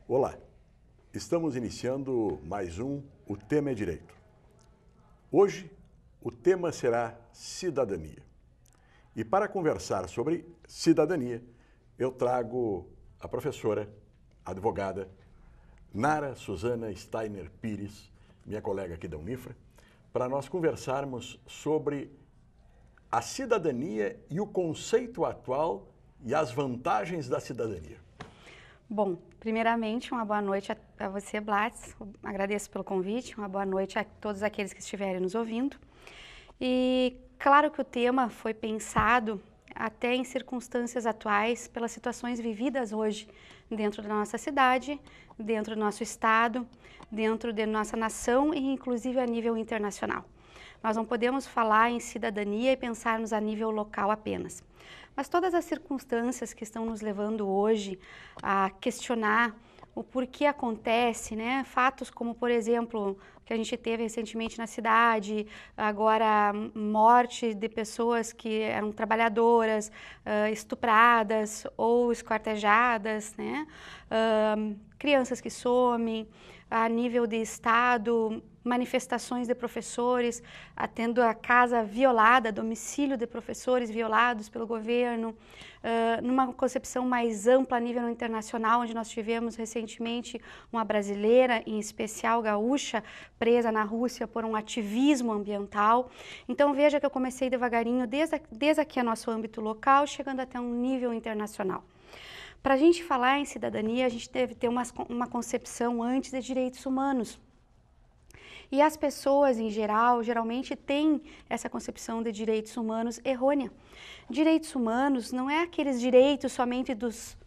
Olá, estamos iniciando mais O Tema é Direito. Hoje, o tema será cidadania. E para conversar sobre cidadania, eu trago a professora, advogada, Nara Suzana Steiner Pires, minha colega aqui da Unifra, para nós conversarmos sobre a cidadania e o conceito atual e as vantagens da cidadania. Bom, primeiramente, uma boa noite a você, Blatz. Agradeço pelo convite, uma boa noite a todos aqueles que estiverem nos ouvindo. E claro que o tema foi pensado até em circunstâncias atuais, pelas situações vividas hoje dentro da nossa cidade, dentro do nosso estado, dentro da nossa nação e inclusive a nível internacional. Nós não podemos falar em cidadania e pensarmos a nível local apenas. Mas todas as circunstâncias que estão nos levando hoje a questionar o porquê acontece, né? Fatos como, por exemplo, que a gente teve recentemente na cidade, agora morte de pessoas que eram trabalhadoras, estupradas ou esquartejadas, né? Crianças que somem, a nível de estado, manifestações de professores, tendo a casa violada, domicílio de professores violados pelo governo, numa concepção mais ampla a nível internacional, onde nós tivemos recentemente uma brasileira, em especial gaúcha, presa na Rússia por um ativismo ambiental. Então veja que eu comecei devagarinho, desde aqui a nosso âmbito local, chegando até um nível internacional. Para a gente falar em cidadania, a gente deve ter uma concepção antes de direitos humanos. E as pessoas, em geral, geralmente têm essa concepção de direitos humanos errônea. Direitos humanos não é aqueles direitos somente dos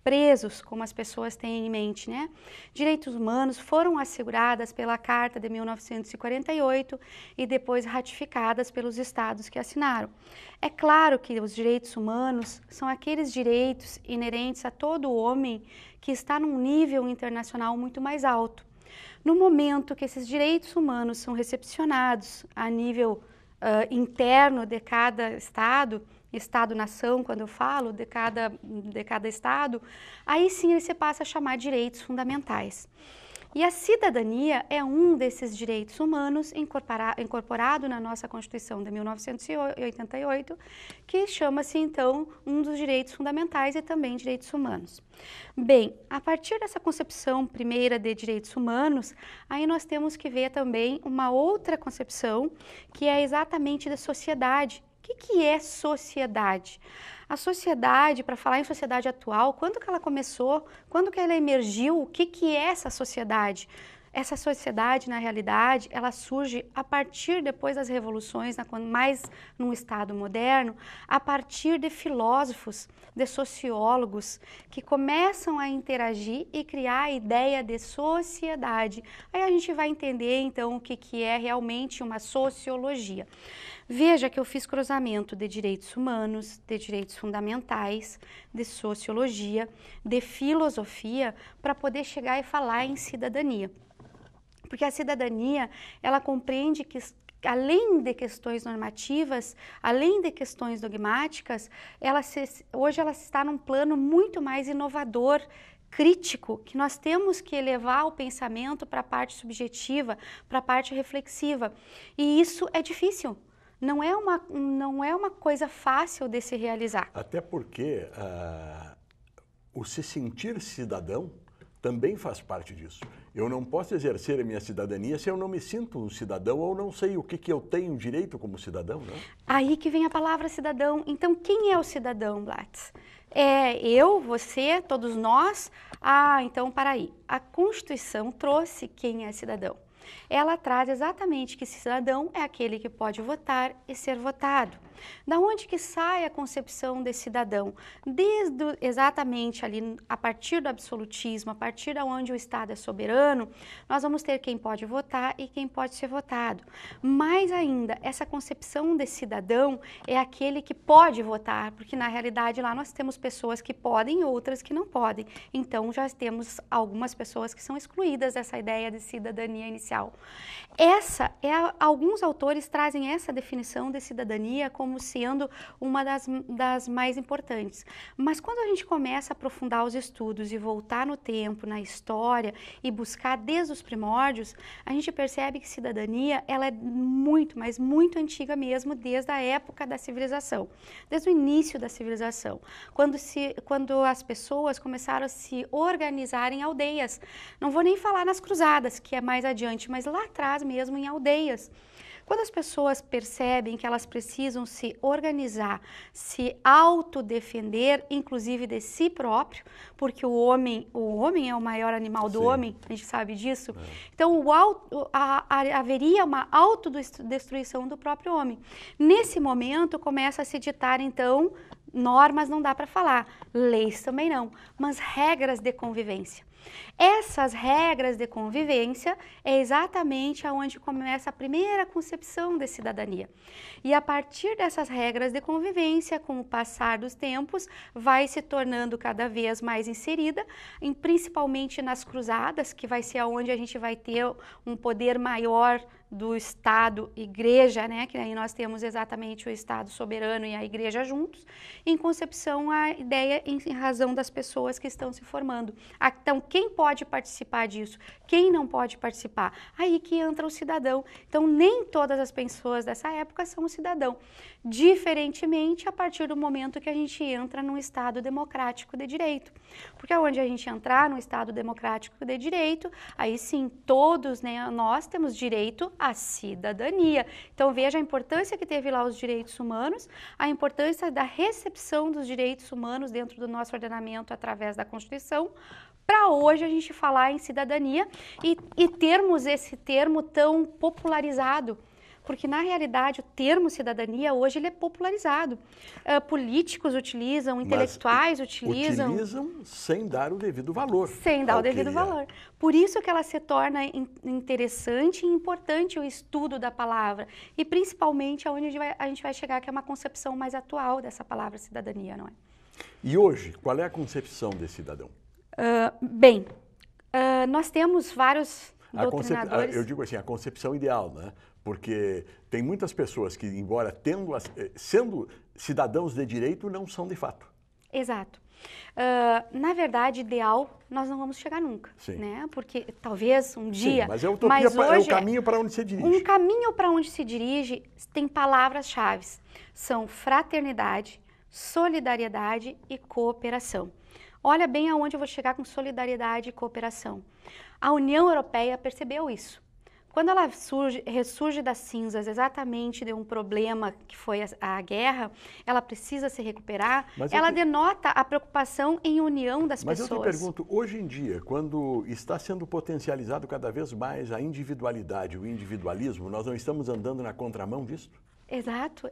presos, como as pessoas têm em mente, né? Direitos humanos foram asseguradas pela Carta de 1948 e depois ratificadas pelos estados que assinaram. É claro que os direitos humanos são aqueles direitos inerentes a todo homem que está num nível internacional muito mais alto. No momento que esses direitos humanos são recepcionados a nível interno de cada Estado-nação, quando eu falo, de cada Estado, aí sim ele se passa a chamar direitos fundamentais. E a cidadania é um desses direitos humanos incorporado na nossa Constituição de 1988, que chama-se, então, um dos direitos fundamentais e também direitos humanos. Bem, a partir dessa concepção primeira de direitos humanos, aí nós temos que ver também uma outra concepção, que é exatamente da sociedade. O que é sociedade? A sociedade, para falar em sociedade atual, quando que ela começou, quando que ela emergiu, o que é essa sociedade? Essa sociedade, na realidade, ela surge a partir, depois das revoluções, mais num estado moderno, a partir de filósofos, de sociólogos, que começam a interagir e criar a ideia de sociedade. Aí a gente vai entender, então, o que é realmente uma sociologia. Veja que eu fiz cruzamento de direitos humanos, de direitos fundamentais, de sociologia, de filosofia, para poder chegar e falar em cidadania. Porque a cidadania, ela compreende que, além de questões normativas, além de questões dogmáticas, hoje ela está num plano muito mais inovador, crítico, que nós temos que elevar o pensamento para a parte subjetiva, para a parte reflexiva. E isso é difícil. Não é uma coisa fácil de se realizar. Até porque o se sentir cidadão também faz parte disso. Eu não posso exercer a minha cidadania se eu não me sinto um cidadão ou não sei o que eu tenho direito como cidadão, né? Aí que vem a palavra cidadão. Então, quem é o cidadão, Blatz? É eu, você, todos nós? Então, para aí. A Constituição trouxe quem é cidadão. Ela traz exatamente que cidadão é aquele que pode votar e ser votado. Da onde que sai a concepção de cidadão? Exatamente ali, a partir do absolutismo, a partir de onde o Estado é soberano, nós vamos ter quem pode votar e quem pode ser votado. Mais ainda, essa concepção de cidadão é aquele que pode votar, porque na realidade lá nós temos pessoas que podem e outras que não podem. Então já temos algumas pessoas que são excluídas dessa ideia de cidadania inicial. Alguns autores trazem essa definição de cidadania como como sendo uma das mais importantes. Mas quando a gente começa a aprofundar os estudos e voltar no tempo, na história e buscar desde os primórdios, a gente percebe que cidadania ela é muito, mas muito antiga mesmo, desde a época da civilização, desde o início da civilização, quando as pessoas começaram a se organizar em aldeias. Não vou nem falar nas cruzadas, que é mais adiante, mas lá atrás mesmo em aldeias. Quando as pessoas percebem que elas precisam se organizar, se autodefender, inclusive de si próprio, porque o homem é o maior animal do homem, a gente sabe disso. Então, haveria uma autodestruição do próprio homem. Nesse momento, começa a se ditar, então, normas não dá para falar, leis também não, mas regras de convivência. Essas regras de convivência é exatamente aonde começa a primeira concepção de cidadania. E a partir dessas regras de convivência, com o passar dos tempos, vai se tornando cada vez mais inserida, principalmente nas cruzadas, que vai ser aonde a gente vai ter um poder maior do Estado, Igreja, né? Que aí nós temos exatamente o Estado soberano e a Igreja juntos, em concepção a ideia em razão das pessoas que estão se formando. Então, quem pode participar disso? Quem não pode participar? Aí que entra o cidadão. Então, nem todas as pessoas dessa época são o cidadão. Diferentemente, a partir do momento que a gente entra num Estado democrático de direito. Porque onde a gente entrar num Estado democrático de direito, aí sim, todos, né, nós temos direito à cidadania. Então, veja a importância que teve lá os direitos humanos, a importância da recepção dos direitos humanos dentro do nosso ordenamento através da Constituição, para hoje a gente falar em cidadania e termos esse termo tão popularizado. Porque, na realidade, o termo cidadania hoje ele é popularizado. Políticos utilizam, intelectuais utilizam. Utilizam sem dar o devido valor. Sem dar o devido valor. Por isso que ela se torna interessante e importante o estudo da palavra. E, principalmente, aonde a gente vai chegar, que é uma concepção mais atual dessa palavra cidadania, não é? E hoje, qual é a concepção de cidadão? Nós temos vários doutrinadores. Eu digo assim, a concepção ideal, né? Porque tem muitas pessoas que, embora sendo cidadãos de direito, não são de fato. Exato. Na verdade, ideal, nós não vamos chegar nunca, né? Porque talvez um dia... Sim, mas a utopia é o caminho para onde se dirige. Um caminho para onde se dirige tem palavras-chave. São fraternidade, solidariedade e cooperação. Olha bem aonde eu vou chegar com solidariedade e cooperação. A União Europeia percebeu isso. Quando ela ressurge das cinzas exatamente de um problema que foi a guerra, ela precisa se recuperar, ela denota a preocupação em união das pessoas. Mas eu te pergunto, hoje em dia, quando está sendo potencializado cada vez mais a individualidade, o individualismo, nós não estamos andando na contramão disso? Exato,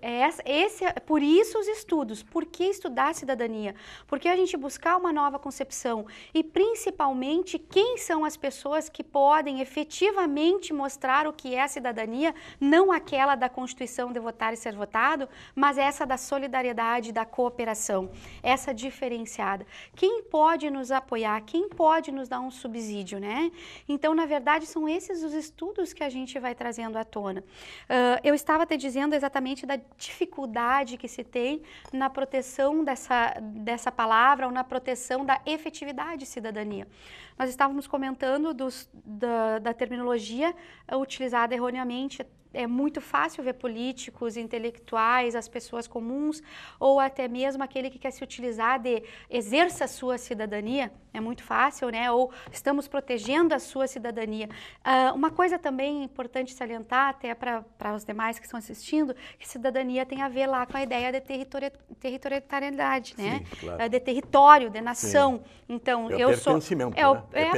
por isso os estudos. Por que estudar a cidadania? Porque a gente buscar uma nova concepção e principalmente quem são as pessoas que podem efetivamente mostrar o que é a cidadania, não aquela da Constituição de votar e ser votado, mas essa da solidariedade, da cooperação, essa diferenciada. Quem pode nos apoiar? Quem pode nos dar um subsídio, né? Então, na verdade, são esses os estudos que a gente vai trazendo à tona. Eu estava te dizendo exatamente da dificuldade que se tem na proteção dessa palavra ou na proteção da efetividade cidadania. Nós estávamos comentando da terminologia utilizada erroneamente. É muito fácil ver políticos, intelectuais, as pessoas comuns, ou até mesmo aquele que quer se utilizar de exerça a sua cidadania, é muito fácil, né? Ou estamos protegendo a sua cidadania. Uma coisa também importante salientar, até para os demais que estão assistindo, que cidadania tem a ver lá com a ideia de territorialidade, né? Sim, claro. De território, de nação. Sim. Então, eu sou...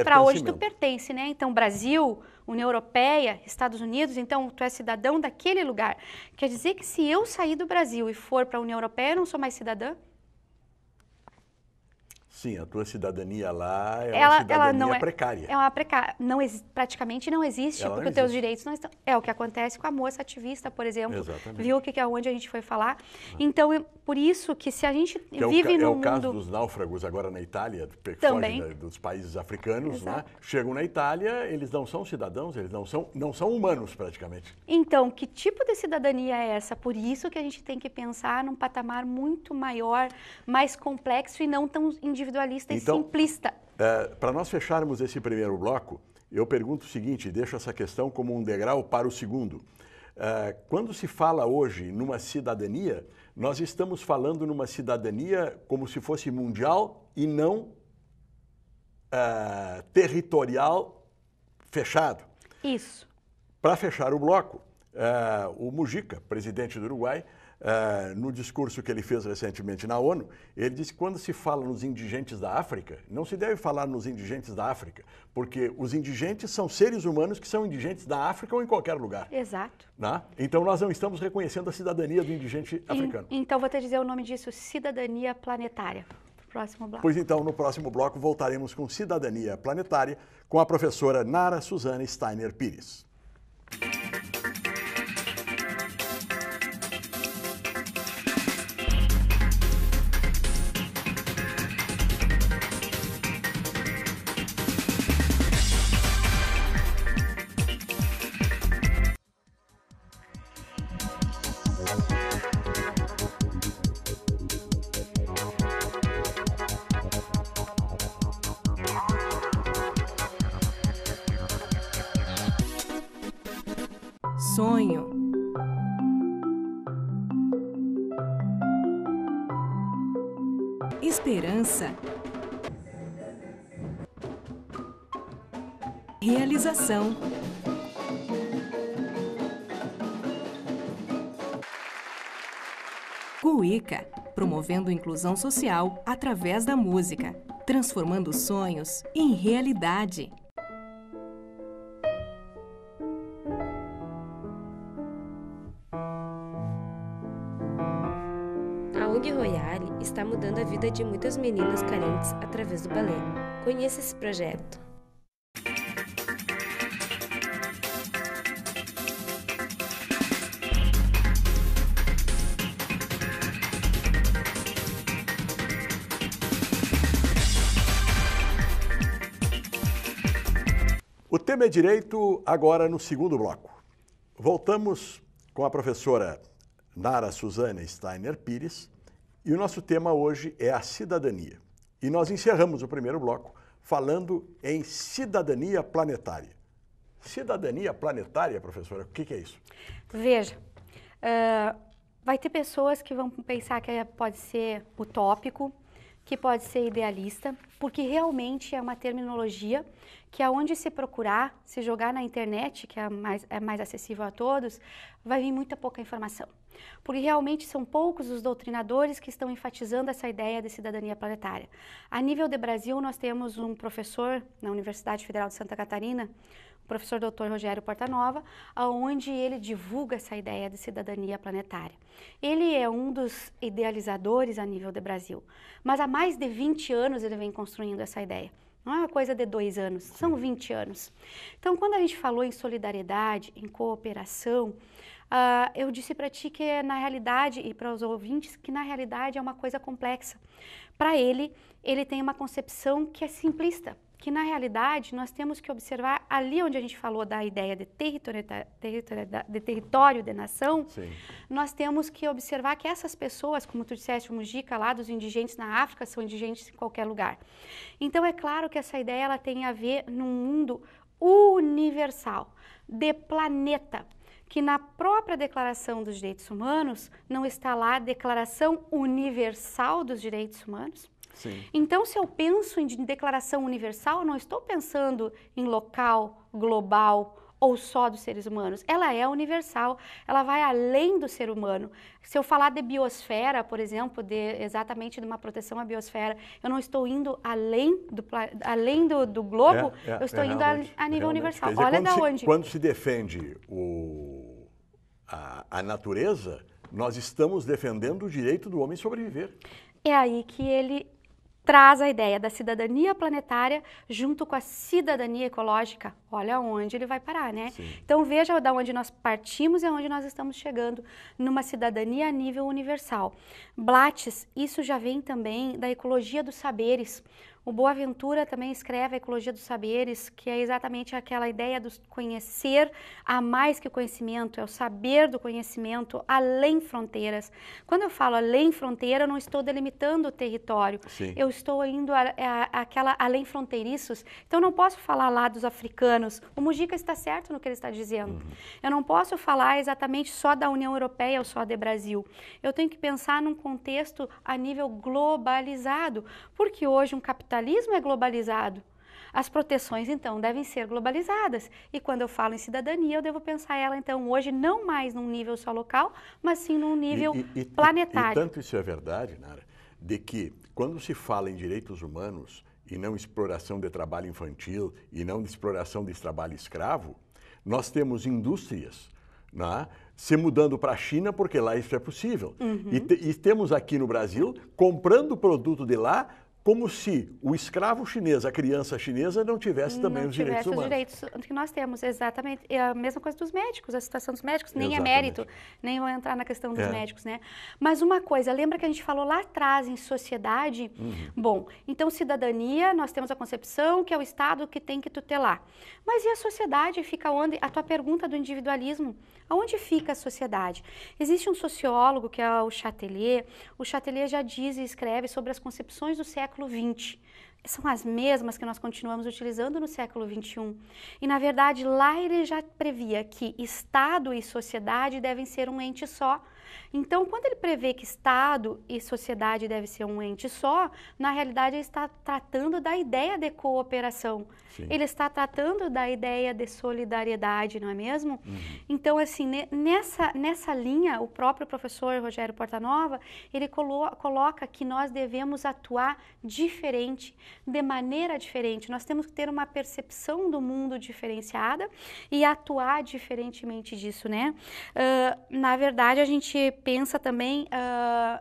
para hoje tu pertence, né? Então, Brasil... União Europeia, Estados Unidos, então tu é cidadão daquele lugar. Quer dizer que se eu sair do Brasil e for para a União Europeia, eu não sou mais cidadã? Sim, a tua cidadania lá é uma cidadania precária. É uma precária. Praticamente não existe, Ela porque os teus direitos não estão... É o que acontece com a moça ativista, por exemplo. Exatamente. Viu que é onde a gente foi falar. Então, por isso que se a gente vive no mundo... É o caso dos náufragos agora na Itália, que também. fogem dos países africanos, né? Chegam na Itália, eles não são cidadãos, eles não são humanos praticamente. Então, que tipo de cidadania é essa? Por isso que a gente tem que pensar num patamar muito maior, mais complexo e não tão individualista e simplista. Para nós fecharmos esse primeiro bloco, eu pergunto o seguinte, deixo essa questão como um degrau para o segundo. Quando se fala hoje numa cidadania, nós estamos falando numa cidadania como se fosse mundial e não territorial fechado. Isso. Para fechar o bloco, o Mujica, presidente do Uruguai, no discurso que ele fez recentemente na ONU, ele disse que quando se fala nos indigentes da África, não se deve falar nos indigentes da África, porque os indigentes são seres humanos que são indigentes da África ou em qualquer lugar. Exato. Né? Então nós não estamos reconhecendo a cidadania do indigente africano. Então vou te dizer o nome disso, cidadania planetária. Próximo bloco. Pois então, no próximo bloco voltaremos com Cidadania Planetária com a professora Nara Suzane Steiner Pires. Sonho. Esperança. Realização. Cuíca, promovendo inclusão social através da música, transformando sonhos em realidade. A ONG Royale está mudando a vida de muitas meninas carentes através do balé. Conheça esse projeto. O tema é direito agora no segundo bloco. Voltamos com a professora Nara Suzane Steiner Pires e o nosso tema hoje é a cidadania. E nós encerramos o primeiro bloco falando em cidadania planetária. Cidadania planetária, professora, o que é isso? Veja, vai ter pessoas que vão pensar que pode ser utópico, que pode ser idealista, porque realmente é uma terminologia que aonde se procurar, se jogar na internet, que é mais acessível a todos, vai vir muita pouca informação. Porque realmente são poucos os doutrinadores que estão enfatizando essa ideia de cidadania planetária. A nível de Brasil, nós temos um professor na Universidade Federal de Santa Catarina, o professor Dr. Rogério Portanova, onde ele divulga essa ideia de cidadania planetária. Ele é um dos idealizadores a nível de Brasil, mas há mais de 20 anos ele vem construindo essa ideia. Não é uma coisa de 2 anos, são 20 anos. Então, quando a gente falou em solidariedade, em cooperação, eu disse para ti que na realidade, e para os ouvintes, que na realidade é uma coisa complexa. Para ele tem uma concepção que é simplista, que na realidade nós temos que observar ali onde a gente falou da ideia de território de nação, Sim. Nós temos que observar que essas pessoas, como tu disseste, o Mujica lá dos indigentes na África, são indigentes em qualquer lugar. Então é claro que essa ideia ela tem a ver num mundo universal, de planeta, que na própria Declaração dos Direitos Humanos não está lá a Declaração Universal dos Direitos Humanos. Sim. Então, se eu penso em declaração universal, eu não estou pensando em local, global ou só dos seres humanos. Ela é universal, ela vai além do ser humano. Se eu falar de biosfera, por exemplo, exatamente de uma proteção à biosfera, eu não estou indo além do globo, eu estou indo a nível universal. Dizer, olha da onde. Quando se defende a natureza, nós estamos defendendo o direito do homem sobreviver. É aí que ele traz a ideia da cidadania planetária junto com a cidadania ecológica. Olha onde ele vai parar, né? Sim. Então veja de onde nós partimos e aonde nós estamos chegando numa cidadania a nível universal. Blattes, isso já vem também da ecologia dos saberes. O Boaventura também escreve a ecologia dos saberes, que é exatamente aquela ideia do conhecer a mais que o conhecimento, é o saber do conhecimento além fronteiras. Quando eu falo além fronteira, eu não estou delimitando o território, Sim. eu estou indo àquela além fronteiriços. Então, eu não posso falar lá dos africanos. O Mujica está certo no que ele está dizendo. Eu não posso falar exatamente só da União Europeia ou só do Brasil. Eu tenho que pensar num contexto a nível globalizado, porque hoje um capitalismo é globalizado. As proteções, então, devem ser globalizadas. E quando eu falo em cidadania, eu devo pensar ela, então, hoje, não mais num nível só local, mas sim num nível planetário. E tanto isso é verdade, Nara, de que quando se fala em direitos humanos e não exploração de trabalho infantil e não de exploração de trabalho escravo, nós temos indústrias, né, se mudando para a China porque lá isso é possível. E temos aqui no Brasil comprando produto de lá como se o escravo chinês, a criança chinesa, não tivesse também os direitos humanos. Não tivesse os direitos que nós temos, exatamente. É a mesma coisa dos médicos, a situação dos médicos, nem Exatamente. é mérito, nem vou entrar na questão dos médicos, né? Mas uma coisa, lembra que a gente falou lá atrás em sociedade? Bom, então cidadania, nós temos a concepção que é o Estado que tem que tutelar. Mas e a sociedade fica onde? A tua pergunta do individualismo, aonde fica a sociedade? Existe um sociólogo que é o Chatelet já diz e escreve sobre as concepções do século XX. São as mesmas que nós continuamos utilizando no século XXI. E, na verdade, lá ele já previa que Estado e sociedade devem ser um ente só. Então, quando ele prevê que Estado e sociedade devem ser um ente só, na realidade ele está tratando da ideia de cooperação. Sim. Ele está tratando da ideia de solidariedade, não é mesmo? Então, assim, nessa linha, o próprio professor Rogério Portanova, ele coloca que nós devemos atuar diferente, de maneira diferente. Nós temos que ter uma percepção do mundo diferenciada e atuar diferentemente disso, né? Na verdade, a gente pensa também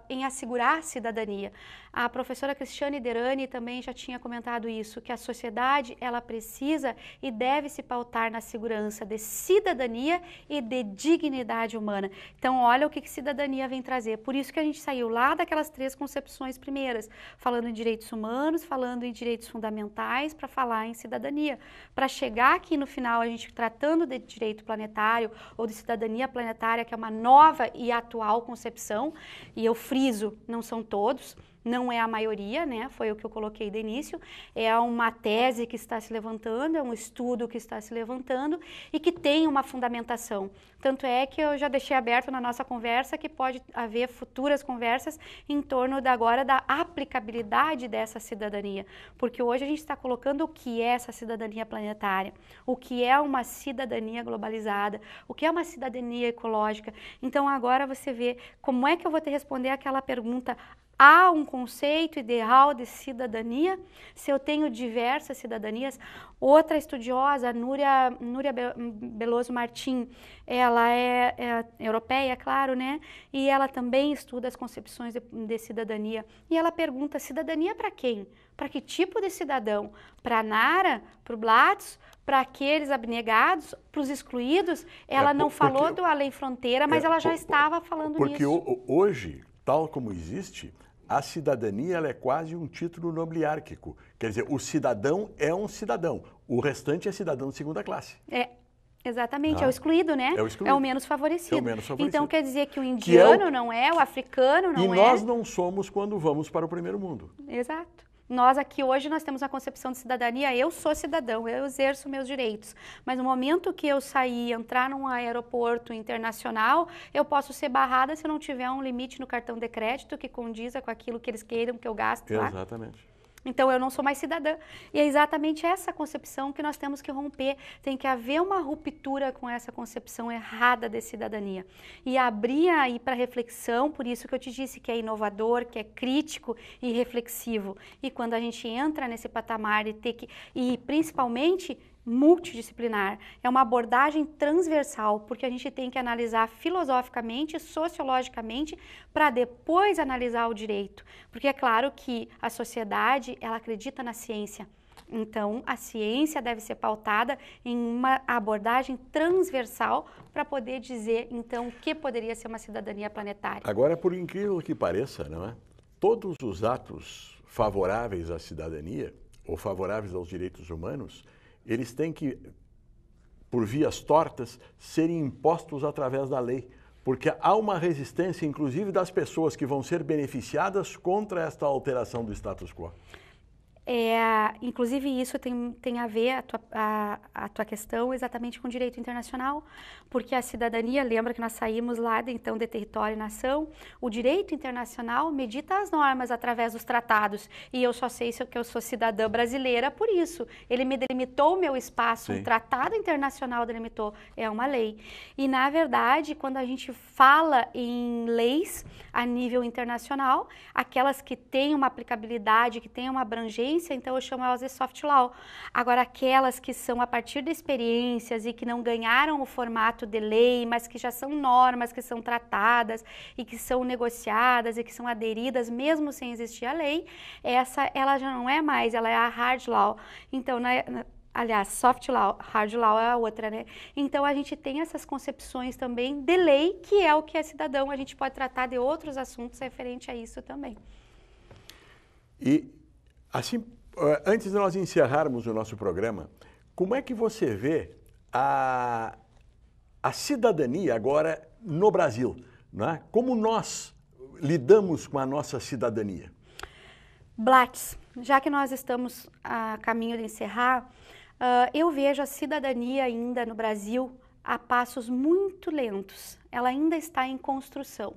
em assegurar a cidadania. A professora Cristiane Derani também já tinha comentado isso, que a sociedade ela precisa e deve se pautar na segurança de cidadania e de dignidade humana. Então, olha o que cidadania vem trazer. Por isso que a gente saiu lá daquelas 3 concepções primeiras, falando em direitos humanos, falando em direitos fundamentais, para falar em cidadania. Para chegar aqui no final, a gente tratando de direito planetário ou de cidadania planetária, que é uma nova e atual concepção, e eu friso, não são todos, não é a maioria, né? Foi o que eu coloquei de início, é uma tese que está se levantando, é um estudo que está se levantando e que tem uma fundamentação. Tanto é que eu já deixei aberto na nossa conversa que pode haver futuras conversas em torno agora da aplicabilidade dessa cidadania, porque hoje a gente está colocando o que é essa cidadania planetária, o que é uma cidadania globalizada, o que é uma cidadania ecológica. Então agora você vê como é que eu vou te responder aquela pergunta: há um conceito ideal de cidadania? Se eu tenho diversas cidadanias, outra estudiosa, Núria Beloso Martim, ela é europeia, claro, né? E ela também estuda as concepções de cidadania. E ela pergunta: cidadania para quem? Para que tipo de cidadão? Para a Nara? Para o Blattes? Para aqueles abnegados? Para os excluídos? Ela não falou do além fronteira, mas ela já estava falando porque nisso. Porque hoje, tal como existe, a cidadania ela é quase um título nobiliárquico. Quer dizer, o cidadão é um cidadão, o restante é cidadão de segunda classe. Exatamente, é o excluído, né? É o excluído. É o menos favorecido. É o menos favorecido. Então quer dizer que o indiano não é, o africano não é. E nós não somos quando vamos para o primeiro mundo. Exato. Nós aqui hoje nós temos a concepção de cidadania, eu sou cidadão, eu exerço meus direitos. Mas no momento que eu sair, entrar num aeroporto internacional, eu posso ser barrada se eu não tiver um limite no cartão de crédito que condiza com aquilo que eles queiram que eu gaste lá. Exatamente. Então, eu não sou mais cidadã. E é exatamente essa concepção que nós temos que romper. Tem que haver uma ruptura com essa concepção errada de cidadania. E abrir aí para reflexão, por isso que eu te disse que é inovador, que é crítico e reflexivo. E quando a gente entra nesse patamar e principalmente multidisciplinar, é uma abordagem transversal, porque a gente tem que analisar filosoficamente, sociologicamente, para depois analisar o direito. Porque é claro que a sociedade, ela acredita na ciência. Então, a ciência deve ser pautada em uma abordagem transversal para poder dizer, então, o que poderia ser uma cidadania planetária. Agora, por incrível que pareça, não é? Todos os atos favoráveis à cidadania ou favoráveis aos direitos humanos, eles têm que, por vias tortas, serem impostos através da lei. Porque há uma resistência, inclusive, das pessoas que vão ser beneficiadas contra esta alteração do status quo. Inclusive isso tem a ver, a tua questão, exatamente com o direito internacional, porque a cidadania, lembra que nós saímos lá de território e nação, o direito internacional medita as normas através dos tratados, e eu só sei que eu sou cidadã brasileira por isso. Ele me delimitou o meu espaço, Sim. um tratado internacional delimitou, é uma lei. E na verdade, quando a gente fala em leis a nível internacional, aquelas que têm uma aplicabilidade, que têm uma abrangência, então eu chamo elas de soft law. Agora, aquelas que são a partir de experiências e que não ganharam o formato de lei, mas que já são normas, que são tratadas e que são negociadas e que são aderidas mesmo sem existir a lei, essa ela já não é mais, ela é a hard law. Então, aliás, soft law, hard law é a outra, né? Então, a gente tem essas concepções também de lei, que é o que é cidadão. A gente pode tratar de outros assuntos referente a isso também. E, assim, antes de nós encerrarmos o nosso programa, como é que você vê a cidadania agora no Brasil? Né? Como nós lidamos com a nossa cidadania? Blatz, já que nós estamos a caminho de encerrar, eu vejo a cidadania ainda no Brasil a passos muito lentos. Ela ainda está em construção.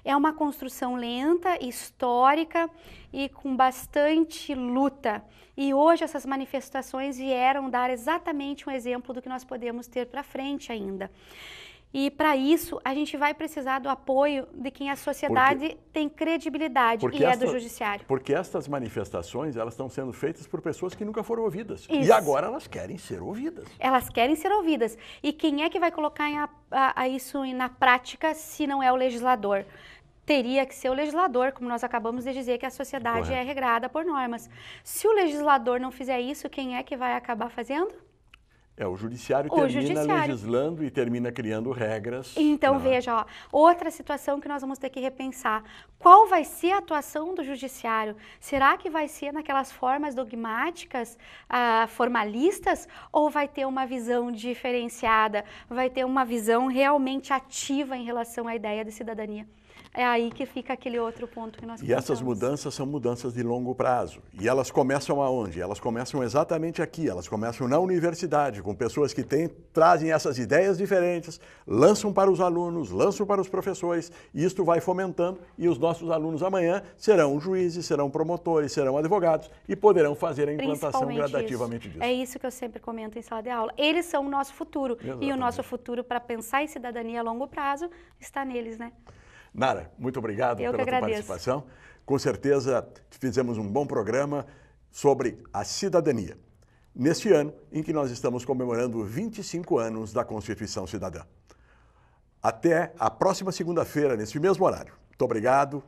É uma construção lenta, histórica e com bastante luta. E hoje essas manifestações vieram dar exatamente um exemplo do que nós podemos ter para frente ainda. E para isso a gente vai precisar do apoio de quem a sociedade tem credibilidade, e é do judiciário. Porque estas manifestações, elas estão sendo feitas por pessoas que nunca foram ouvidas. Isso. E agora elas querem ser ouvidas. Elas querem ser ouvidas. E quem é que vai colocar isso na prática se não é o legislador? Teria que ser o legislador, como nós acabamos de dizer que a sociedade é regrada por normas. Se o legislador não fizer isso, quem é que vai acabar fazendo? O judiciário termina legislando e termina criando regras. Então, veja, outra situação que nós vamos ter que repensar. Qual vai ser a atuação do judiciário? Será que vai ser naquelas formas dogmáticas, formalistas, ou vai ter uma visão diferenciada? Vai ter uma visão realmente ativa em relação à ideia de cidadania? É aí que fica aquele outro ponto que nós pensamos. E essas mudanças são mudanças de longo prazo. E elas começam aonde? Elas começam exatamente aqui. Elas começam na universidade, com pessoas que trazem essas ideias diferentes, lançam para os alunos, lançam para os professores, e isto vai fomentando, e os nossos alunos amanhã serão juízes, serão promotores, serão advogados, e poderão fazer a implantação gradativamente disso. É isso que eu sempre comento em sala de aula. Eles são o nosso futuro. Exatamente. E o nosso futuro, para pensar em cidadania a longo prazo, está neles, né? Nara, muito obrigado pela tua participação. Com certeza fizemos um bom programa sobre a cidadania, neste ano em que nós estamos comemorando 25 anos da Constituição Cidadã. Até a próxima segunda-feira, neste mesmo horário. Muito obrigado.